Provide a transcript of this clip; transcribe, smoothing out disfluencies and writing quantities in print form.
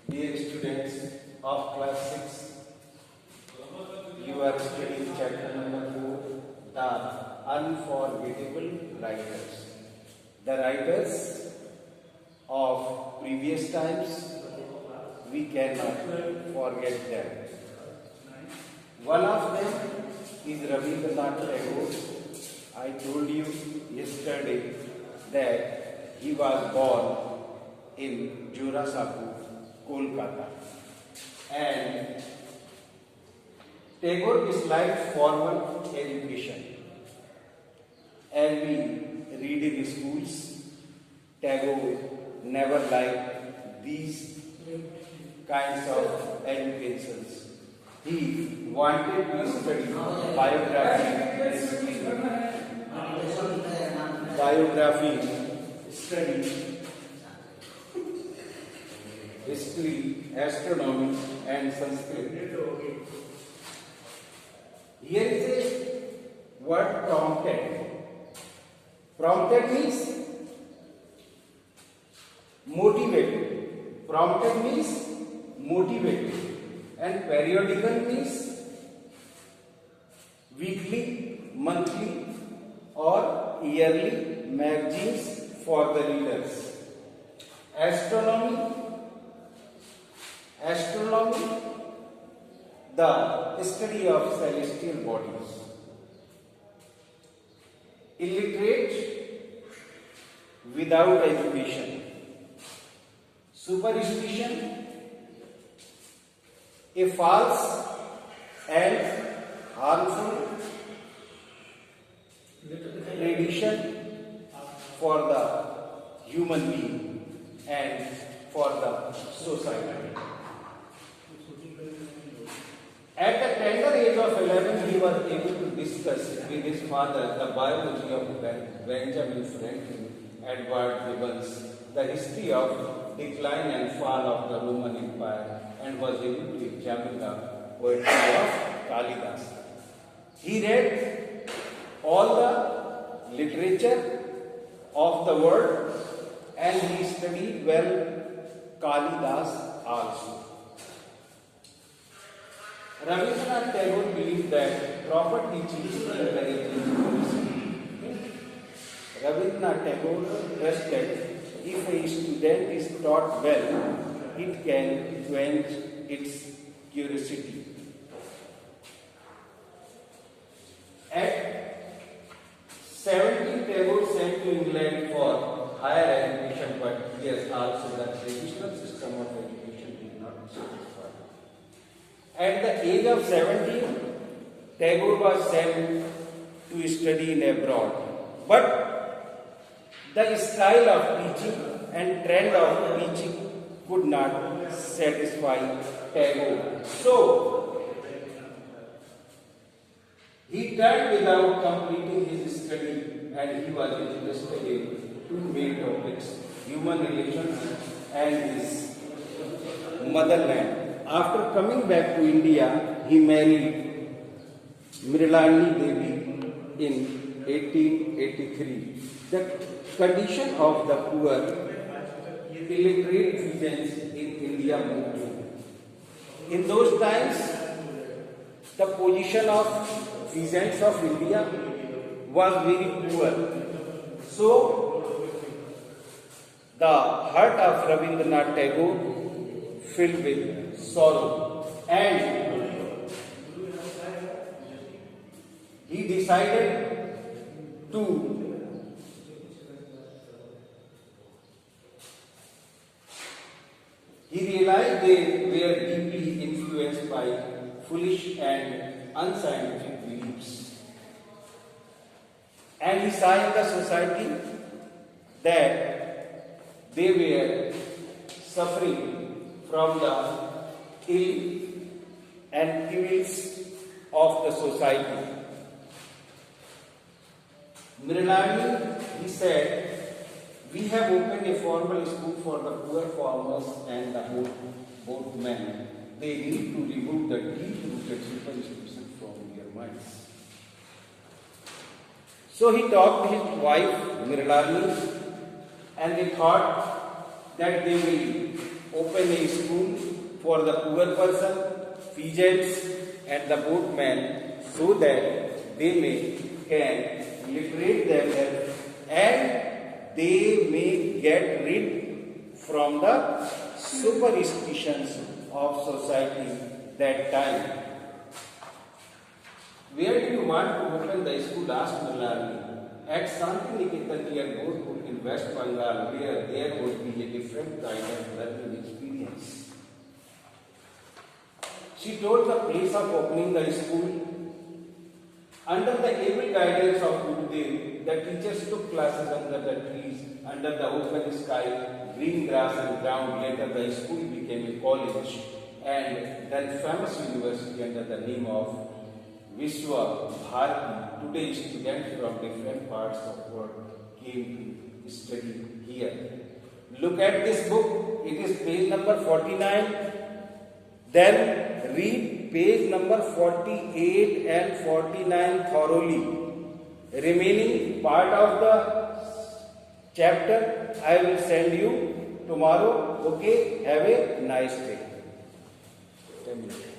Dear students of class 6, you are studying chapter number 4, The Unforgettable Writers. The writers of previous times, we cannot forget them. One of them is Rabindranath Tagore. I told you yesterday that he was born in Jorasapu, Kolkata. And Tagore disliked formal education. As we read in schools, Tagore never liked these kinds of educations. He wanted to study biography, study history, astronomy and Sanskrit. Here is a word prompted. Prompted means motivated. Prompted means motivated. And periodical means weekly, monthly or yearly magazines for the readers. Astronomy, the study of celestial bodies. Illiterate, without education. Superstition, a false and harmful tradition for the human being and for the society. At the tender age of 11, he was able to discuss with his father the biology of Benjamin Franklin, Edward Gibbons, the history of decline and fall of the Roman Empire, and was able to examine the poetry of Kalidas. He read all the literature of the world and he studied well Kalidas also. Rabindranath Tagore believed that proper teaching encourages curiosity. Rabindranath Tagore trusted if a student is taught well, it can quench its curiosity. At 17, Tagore sent to England for higher education, but yes, also the traditional system of education did not satisfy. At the age of 17, Tagore was sent to study in abroad, but the style of teaching and trend of teaching could not satisfy Tagore. So, he turned without completing his study and he was interested in two main topics, human relations and his motherland. After coming back to India, he married Mrinalini Devi in 1883. The condition of the poor illiterate peasants in India moved. In those times, the position of peasants of India was very poor. So, the heart of Rabindranath Tagore filled with sorrow and he decided to He realized they were deeply influenced by foolish and unscientific beliefs. And he saw in the society that they were suffering from the ill and evils of the society. Mrinalini, he said, we have opened a formal school for the poor farmers and the boatmen. They need to remove the deep-rooted superstition from their minds. So he talked to his wife Mrinalini and they thought that they will open a school for the poor person, peasants and the boatmen, so that they can liberate themselves and they may get rid from the superstitions of society that time. Where do you want to open the school? Asked Mallarmi. At Santiniketan near Bodhpur in West Bengal, where there would be a different kind of learning experience. She told the place of opening the school. Under the able guidance of Gurudev, the teachers took classes under the trees, under the open sky, green grass and ground. Later the school became a college and then famous university under the name of Vishwa Bharati. Today students from different parts of the world came to study here. Look at this book. It is page number 49. Then read page number 48 and 49 thoroughly. Remaining part of the chapter I will send you tomorrow. Okay, have a nice day. 10 minutes.